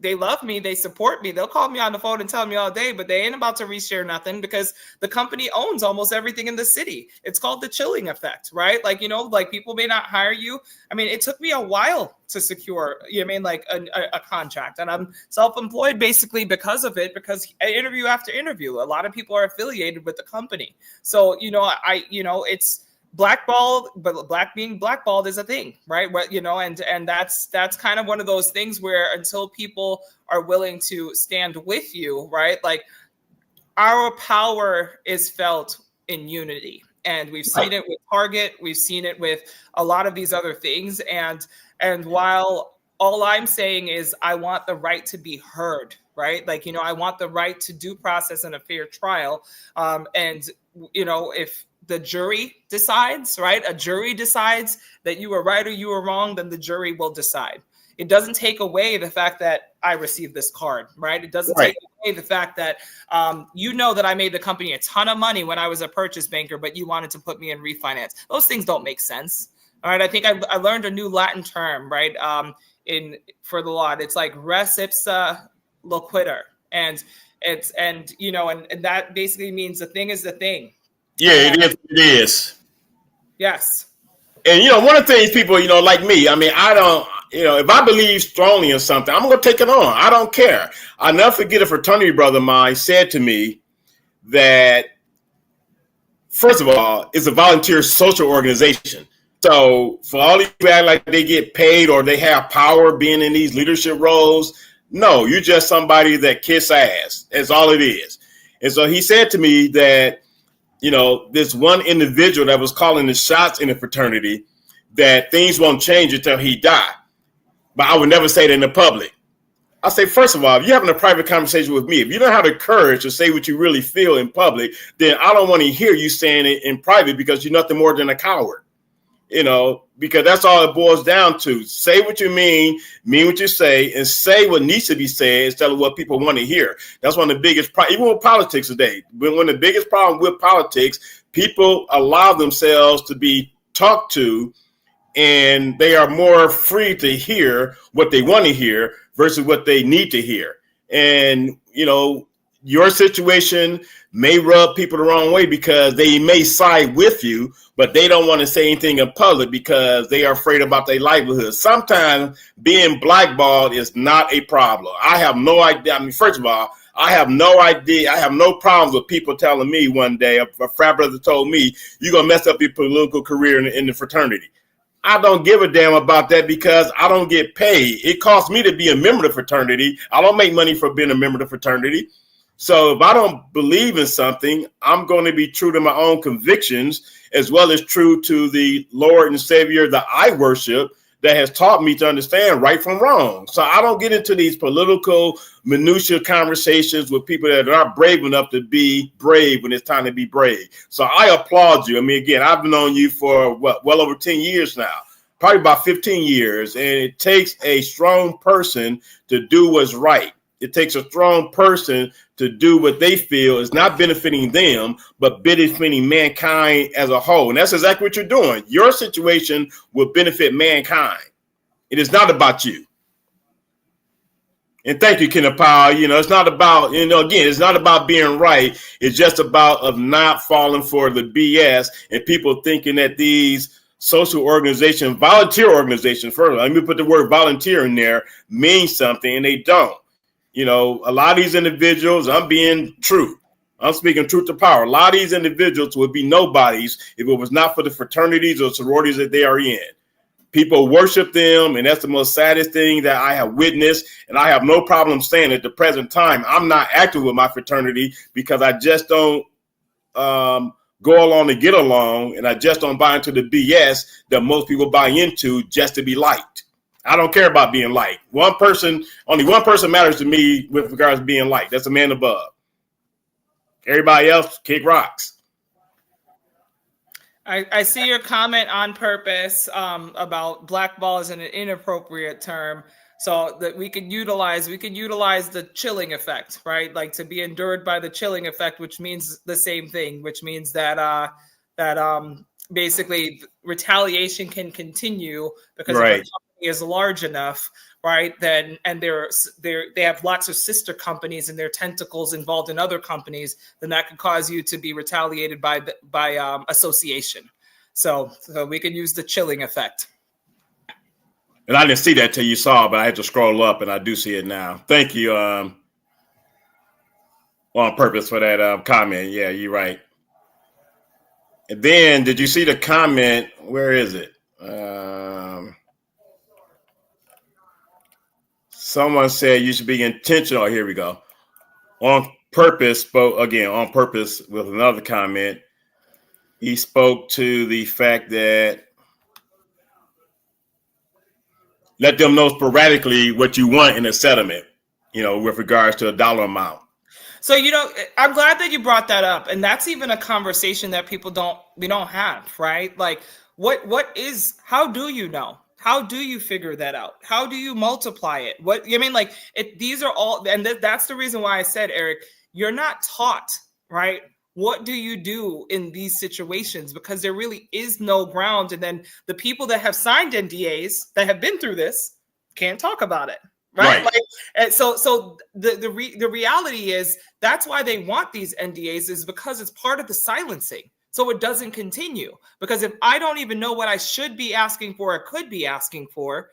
they love me, they support me. They'll call me on the phone and tell me all day, but they ain't about to reshare nothing because the company owns almost everything in the city. It's called the chilling effect, right? Like, like people may not hire you. I mean, it took me a while to secure, like a contract, and I'm self-employed basically because of it, because interview after interview, a lot of people are affiliated with the company. So, it's blackballed, but being blackballed is a thing, right? And that's kind of one of those things where until people are willing to stand with you, right? Like our power is felt in unity, and we've seen it with Target, we've seen it with a lot of these other things, and while all I'm saying is I want the right to be heard, right? Like, I want the right to due process and a fair trial, and if the jury decides, right? A jury decides that you were right or you were wrong, then the jury will decide. It doesn't take away the fact that I received this card, right? It doesn't take away the fact that that I made the company a ton of money when I was a purchase banker, but you wanted to put me in refinance. Those things don't make sense. All right. I think I learned a new Latin term, right? For the law, it's like res ipsa loquitur. And that basically means the thing is the thing. Yeah, it is. Yes. And, one of the things people, like me, I mean, I don't, if I believe strongly in something, I'm going to take it on. I don't care. I'll never forget a fraternity brother of mine said to me that, first of all, it's a volunteer social organization. So for all these people act like they get paid or they have power being in these leadership roles, no, you're just somebody that kiss ass. That's all it is. And so he said to me that, this one individual that was calling the shots in the fraternity, that things won't change until he die. But I would never say it in the public. I say, first of all, if you're having a private conversation with me, if you don't have the courage to say what you really feel in public, then I don't want to hear you saying it in private because you're nothing more than a coward. Because that's all it boils down to. Say what you mean what you say, and say what needs to be said instead of what people want to hear. That's one of the biggest problems, even with politics today. But one of the biggest problems with politics, people allow themselves to be talked to and they are more free to hear what they want to hear versus what they need to hear. And, you know, your situation may rub people the wrong way because they may side with you, but they don't want to say anything in public because they are afraid about their livelihood. Sometimes being blackballed is not a problem. I have no idea. I mean, first of all, I have no idea. I have no problems with people telling me one day, a frat brother told me, you're going to mess up your political career in the fraternity. I don't give a damn about that because I don't get paid. It costs me to be a member of the fraternity. I don't make money for being a member of the fraternity. So if I don't believe in something, I'm going to be true to my own convictions as well as true to the Lord and Savior that I worship that has taught me to understand right from wrong. So I don't get into these political minutia conversations with people that are not brave enough to be brave when it's time to be brave. So I applaud you. I mean, again, I've known you for well over 10 years now, probably about 15 years. And it takes a strong person to do what's right. It takes a strong person to do what they feel is not benefiting them, but benefiting mankind as a whole. And that's exactly what you're doing. Your situation will benefit mankind. It is not about you. And thank you, Kenneth Powell. You know, it's not about, you know, again, it's not about being right. It's just about of not falling for the BS and people thinking that these social organizations, volunteer organizations, first, let me put the word volunteer in there, means something, and they don't. You know, a lot of these individuals, I'm being true. I'm speaking truth to power. A lot of these individuals would be nobodies if it was not for the fraternities or sororities that they are in. People worship them, and that's the most saddest thing that I have witnessed. And I have no problem saying at the present time, I'm not active with my fraternity because I just don't go along to get along, and I just don't buy into the BS that most people buy into just to be liked. I don't care about being liked. Only one person matters to me with regards to being liked. That's the man above. Everybody else, kick rocks. I see your comment on purpose about blackball is an inappropriate term. So that we could utilize the chilling effect, right? Like to be endured by the chilling effect, which means the same thing, which means that basically retaliation can continue because right. if a company is large enough, right? Then and they have lots of sister companies and their tentacles involved in other companies, then that could cause you to be retaliated by association. So we can use the chilling effect. And I didn't see that till you saw it, but I had to scroll up, and I do see it now. Thank you on purpose for that comment. Yeah, you're right. And then, did you see the comment? Where is it? Someone said you should be intentional. Here we go. On purpose, spoke again on purpose with another comment. He spoke to the fact that let them know sporadically what you want in a settlement, you know, with regards to a dollar amount. So, you know, I'm glad that you brought that up. And that's even a conversation that we don't have, right? Like how do you know? How do you figure that out? How do you multiply it? These are all, and that's the reason why I said, Eric, you're not taught, right? What do you do in these situations? Because there really is no ground. And then the people that have signed NDAs that have been through this can't talk about it. Right. Like, and so the reality is that's why they want these NDAs is because it's part of the silencing. So it doesn't continue, because if I don't even know what I should be asking for or could be asking for,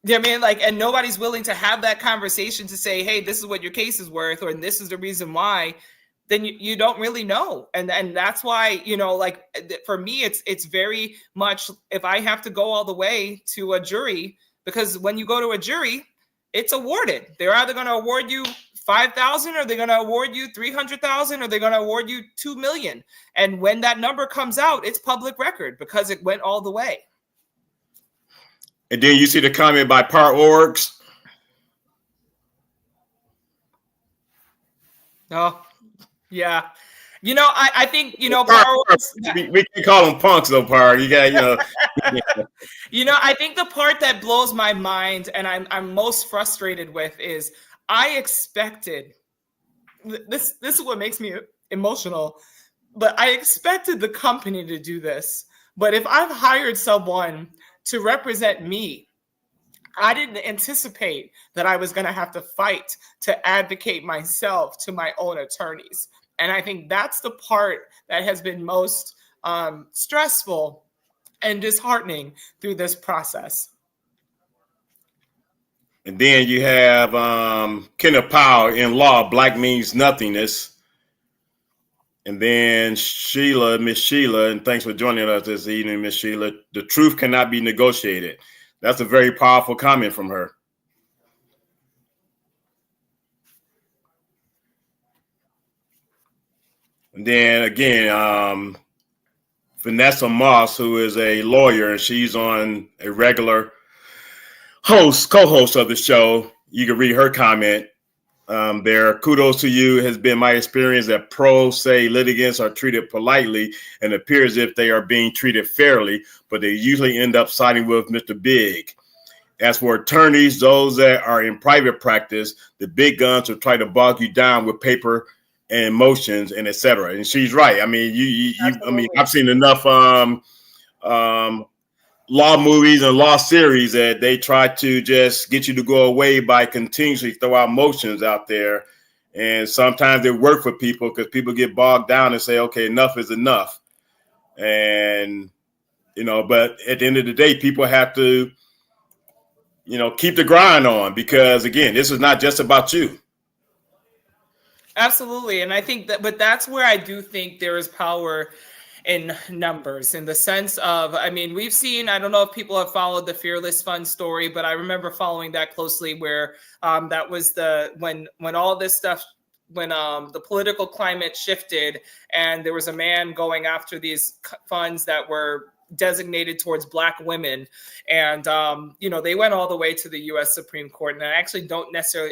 you know what I mean? Like, and nobody's willing to have that conversation to say, hey, this is what your case is worth, or this is the reason why, then you don't really know. And that's why, you know, like for me, it's very much if I have to go all the way to a jury, because when you go to a jury, it's awarded. They're either going to award you $5,000 or they're going to award you $300,000 or they're going to award you $2 million. And when that number comes out, it's public record because it went all the way. And then you see the comment by Part Orgs. Oh, yeah. You know, I think, you know, we can call them punks though, Par. You got, you know. You know, I think the part that blows my mind and I'm most frustrated with is I expected this is what makes me emotional, but I expected the company to do this But if I've hired someone to represent me, I didn't anticipate that I was going to have to fight to advocate myself to my own attorneys. And I think that's the part that has been most stressful and disheartening through this process. And then you have Kenneth Powell in Law, Black Means Nothingness. And then Miss Sheila, and thanks for joining us this evening, Miss Sheila. The truth cannot be negotiated. That's a very powerful comment from her. And then again, Vanessa Moss, who is a lawyer, and she's on a regular co-host of the show. You can read her comment there. Kudos to you. Has been my experience that pro se litigants are treated politely and appear as if they are being treated fairly, but they usually end up siding with Mr. Big. As for attorneys, those that are in private practice, the big guns will try to bog you down with paper and motions and etc. And she's right. I mean, I mean, I've seen enough law movies and law series that they try to just get you to go away by continuously throw out motions out there. And sometimes they work for people because people get bogged down and say, okay, enough is enough. And, but at the end of the day, people have to, keep the grind on because, again, this is not just about you. Absolutely. And I think but that's where I do think there is power in numbers, in the sense of, I mean, we've seen, I don't know if people have followed the Fearless Fund story, but I remember following that closely where that was when all this stuff, when the political climate shifted and there was a man going after these funds that were designated towards Black women. And, they went all the way to the U.S. Supreme Court. And I actually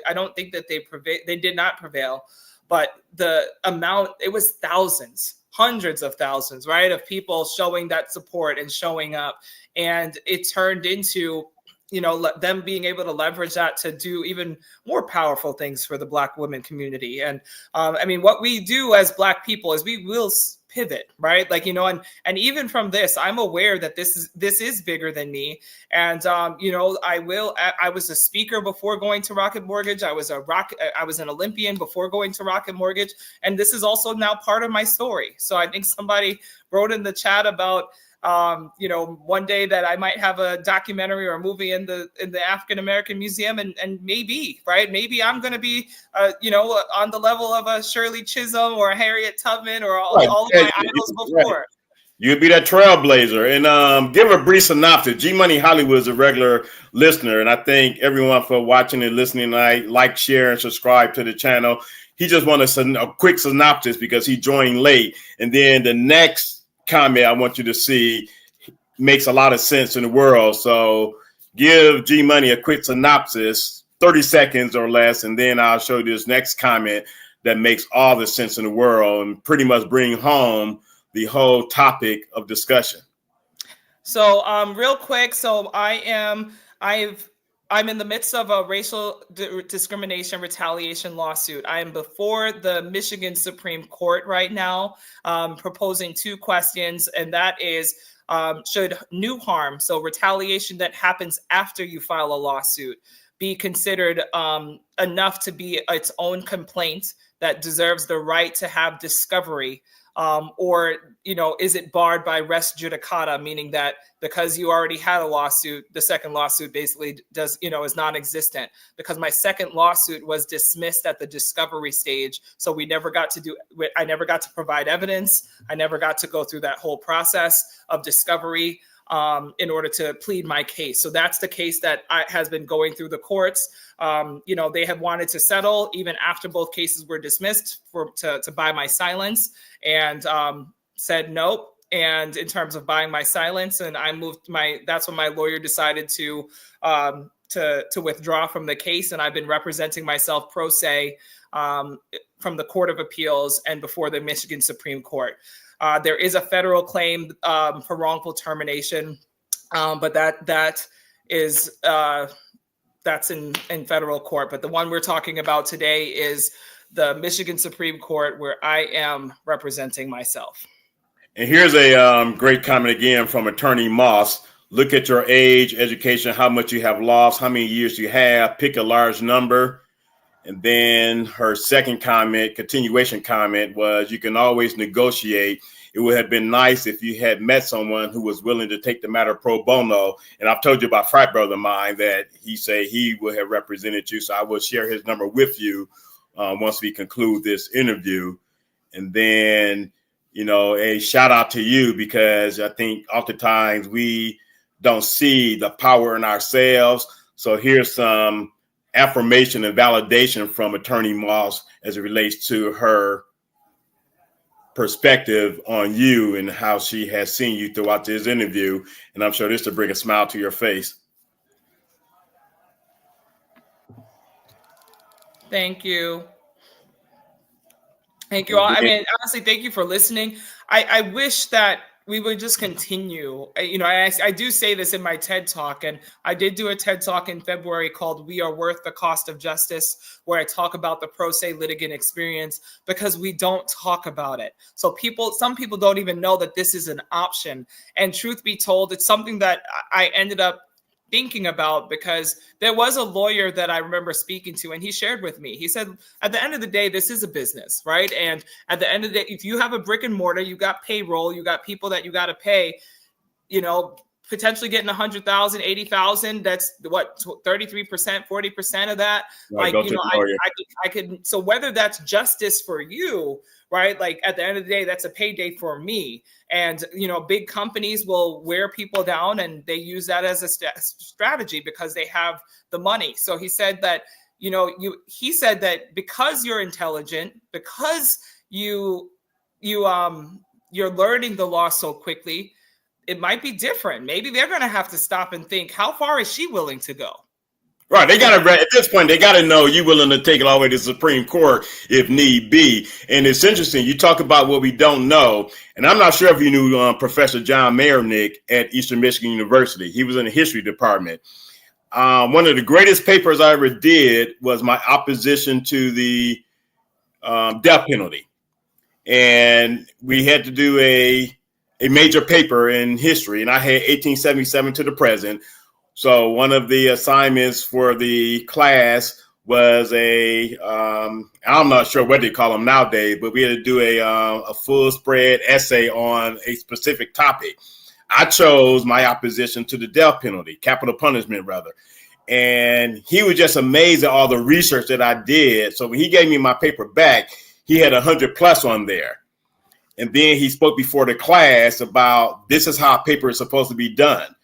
I don't think that they did not prevail, but the amount, it was thousands, hundreds of thousands, right, of people showing that support and showing up. And it turned into, them being able to leverage that to do even more powerful things for the Black women community. And I mean, what we do as Black people is we will pivot, right? Like, and even from this, I'm aware that this is bigger than me. And, I was a speaker before going to Rocket Mortgage. I was an Olympian before going to Rocket Mortgage. And this is also now part of my story. So I think somebody wrote in the chat about, one day that I might have a documentary or a movie in the African American Museum, and maybe, right, maybe I'm going to be, on the level of a Shirley Chisholm or a Harriet Tubman or all of my idols before. Right. You'd be that trailblazer. And give a brief synopsis. G Money Hollywood is a regular listener, and I thank everyone for watching and listening tonight. Like, share, and subscribe to the channel. He just wanted a quick synopsis because he joined late, and then the next comment I want you to see makes a lot of sense in the world. So give G Money a quick synopsis, 30 seconds or less, and then I'll show you this next comment that makes all the sense in the world and pretty much bring home the whole topic of discussion. So real quick, so I'm in the midst of a racial discrimination retaliation lawsuit. I am before the Michigan Supreme Court right now, proposing two questions, and that is, should new harm, so retaliation that happens after you file a lawsuit, be considered enough to be its own complaint that deserves the right to have discovery? Or, is it barred by res judicata, meaning that because you already had a lawsuit, the second lawsuit basically is non-existent? Because my second lawsuit was dismissed at the discovery stage. So I never got to provide evidence. I never got to go through that whole process of discovery in order to plead my case. So that's the case that has been going through the courts. They have wanted to settle even after both cases were dismissed to buy my silence, and said nope. And in terms of buying my silence, and that's when my lawyer decided to withdraw from the case. And I've been representing myself pro se from the Court of Appeals and before the Michigan Supreme Court. There is a federal claim for wrongful termination, but that's in federal court. But the one we're talking about today is the Michigan Supreme Court, where I am representing myself. And here's a great comment again from Attorney Moss. Look at your age, education, how much you have lost, how many years you have, pick a large number. And then her second comment, continuation comment, was you can always negotiate. It would have been nice if you had met someone who was willing to take the matter pro bono. And I've told you about a frat brother of mine that he said he would have represented you. So I will share his number with you once we conclude this interview. And then, a shout out to you, because I think oftentimes we don't see the power in ourselves. So here's some affirmation and validation from Attorney Moss as it relates to her perspective on you and how she has seen you throughout this interview. And I'm sure this will bring a smile to your face. Thank you. Thank you all. I mean, honestly, thank you for listening. I wish that we would just continue. I do say this in my TED Talk, and I did do a TED Talk in February called "We Are Worth the Cost of Justice," where I talk about the pro se litigant experience, because we don't talk about it. So some people don't even know that this is an option. And truth be told, it's something that I ended up thinking about, because there was a lawyer that I remember speaking to, and he shared with me, he said, at the end of the day, this is a business, right? And at the end of the day, if you have a brick and mortar, you got payroll, you got people that you got to pay, potentially getting 100,000, 80,000, that's what, 33%, 40% of that. Right, I could, so whether that's justice for you, right? Like at the end of the day, that's a payday for me. And, big companies will wear people down, and they use that as a strategy because they have the money. So he said that, he said that because you're intelligent, because you're learning the law so quickly, it might be different. Maybe they're going to have to stop and think, how far is she willing to go? Right. They got to, at this point, they got to know you're willing to take it all the way to the Supreme Court if need be. And it's interesting. You talk about what we don't know. And I'm not sure if you knew Professor John Mayernick at Eastern Michigan University. He was in the history department. One of the greatest papers I ever did was my opposition to the death penalty. And we had to do a major paper in history, and I had 1877 to the present. So one of the assignments for the class was I'm not sure what they call them nowadays, but we had to do a full spread essay on a specific topic. I chose my opposition to the death penalty, capital punishment rather. And he was just amazed at all the research that I did. So when he gave me my paper back, he had 100+ on there. And then he spoke before the class about this is how a paper is supposed to be done,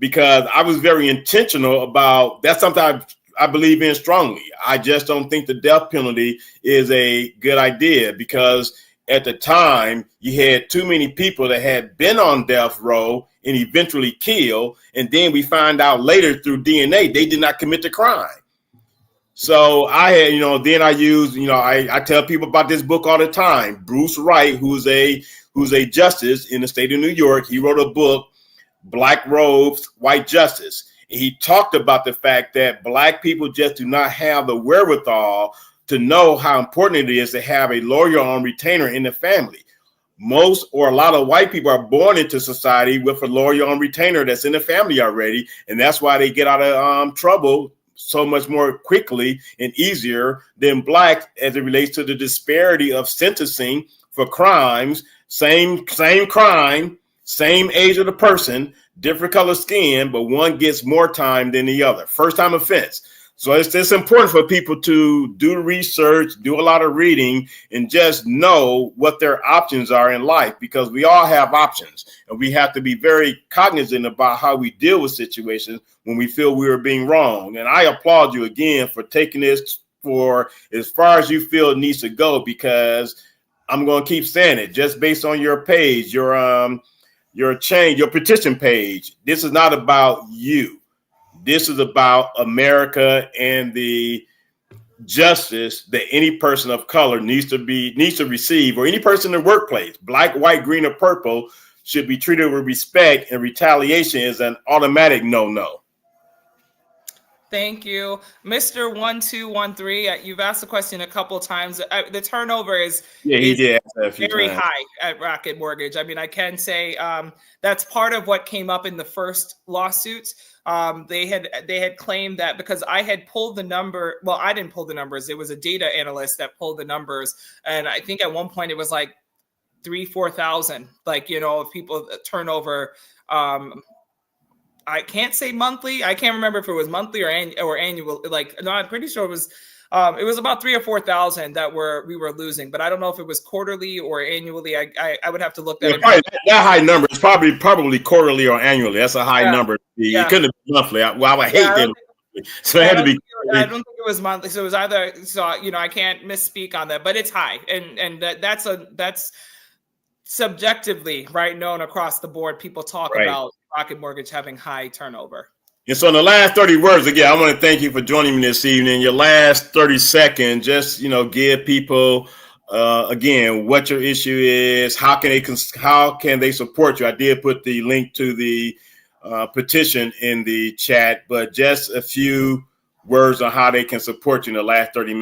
because I was very intentional about that's something I believe in strongly. I just don't think the death penalty is a good idea, because at the time you had too many people that had been on death row and eventually killed. And then we find out later through DNA, they did not commit the crime. So I had, then I use, I tell people about this book all the time. Bruce Wright, who's a justice in the state of New York, he wrote a book, Black Robes, White Justice. And he talked about the fact that Black people just do not have the wherewithal to know how important it is to have a lawyer on retainer in the family. Most or a lot of white people are born into society with a lawyer on retainer that's in the family already. And that's why they get out of trouble so much more quickly and easier than Black as it relates to the disparity of sentencing for crimes, same crime, same age of the person, different color skin, but one gets more time than the other. First time offense. So it's important for people to do research, do a lot of reading, and just know what their options are in life, because we all have options, and we have to be very cognizant about how we deal with situations when we feel we are being wrong. And I applaud you again for taking this for as far as you feel it needs to go, because I'm going to keep saying it, just based on your page, your petition page. This is not about you. This is about America and the justice that any person of color needs to receive, or any person in the workplace, Black, white, green, or purple, should be treated with respect, and retaliation is an automatic no-no. Thank you. Mr. 1213, you've asked the question a couple of times. The turnover is he did ask that a few very times. high at Rocket Mortgage. I mean, I can say that's part of what came up in the first lawsuits. They had claimed that because I had pulled the number. Well, I didn't pull the numbers. It was a data analyst that pulled the numbers. And I think at one point it was like 3,000-4,000, like, if people turnover. I can't say monthly. I can't remember if it was monthly or annual. No, I'm pretty sure it was about 3,000 or 4,000 that we were losing, but I don't know if it was quarterly or annually. I would have to look that. Probably that high number is probably quarterly or annually. That's a high number. It couldn't be monthly. I would hate that. So it had to be. I don't think it was monthly. So it was either. So I can't misspeak on that, but it's high, and that's subjectively known across the board. People talk about Rocket Mortgage having high turnover. And so in the last 30 words, again, I want to thank you for joining me this evening. Your last 30 seconds, just, give people, again, what your issue is, how can they support you? I did put the link to the petition in the chat, but just a few words on how they can support you in the last 30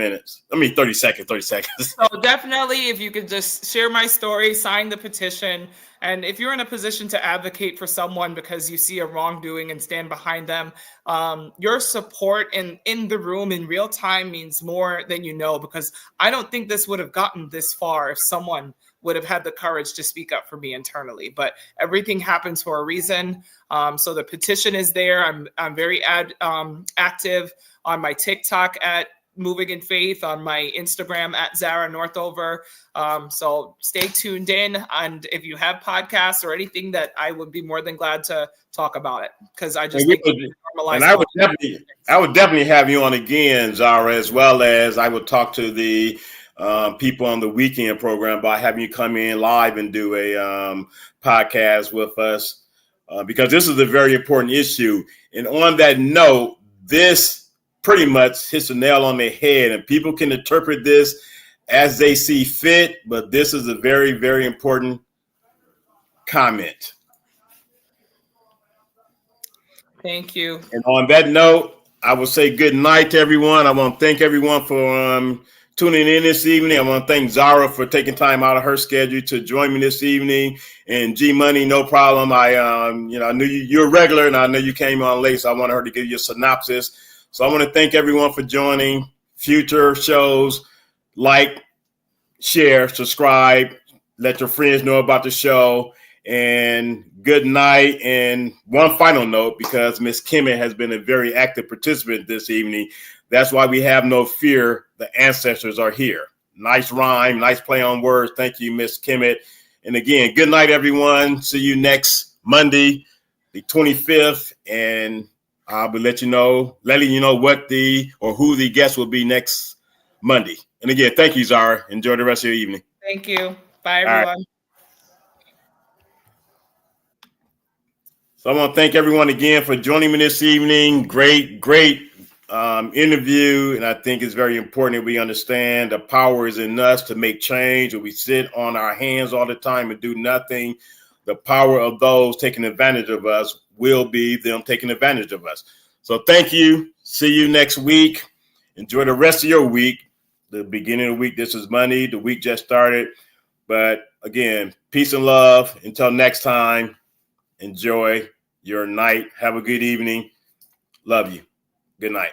seconds. So definitely, if you could just share my story, sign the petition. And if you're in a position to advocate for someone because you see a wrongdoing and stand behind them, your support in the room in real time means more than you know, because I don't think this would have gotten this far if someone would have had the courage to speak up for me internally. But everything happens for a reason. So the petition is there. I'm very active on my TikTok at Moving in Faith, on my Instagram at Zara Northover. So stay tuned in. And if you have podcasts or anything, that I would be more than glad to talk about it, because I just think and I would definitely have you on again, Zara, as well as I would talk to the people on the weekend program by having you come in live and do a podcast with us, because this is a very important issue. And on that note, this pretty much hits the nail on the head, and people can interpret this as they see fit, but this is a very, very important comment. Thank you. And on that note, I will say good night to everyone. I want to thank everyone for tuning in this evening. I want to thank Zara for taking time out of her schedule to join me this evening. And G Money, no problem. I knew you're a regular, and I know you came on late, so I wanted her to give you a synopsis. So I want to thank everyone for joining. Future shows, like, share, subscribe, let your friends know about the show, and good night. And one final note, because Miss Kimmett has been a very active participant this evening, that's why we have no fear. The ancestors are here. Nice rhyme, nice play on words. Thank you, Miss Kimmett. And again, good night, everyone. See you next Monday, the 25th, and I'll be letting you know who the guest will be next Monday. And again, thank you, Zara. Enjoy the rest of your evening. Thank you. Bye, everyone. Right. So I want to thank everyone again for joining me this evening. Great interview. And I think it's very important that we understand the power is in us to make change. When we sit on our hands all the time and do nothing, the power of those taking advantage of us will be them taking advantage of us. So thank you. See you next week. Enjoy the rest of your week. The beginning of the week, this is Monday. The week just started. But again, peace and love. Until next time, enjoy your night. Have a good evening. Love you. Good night.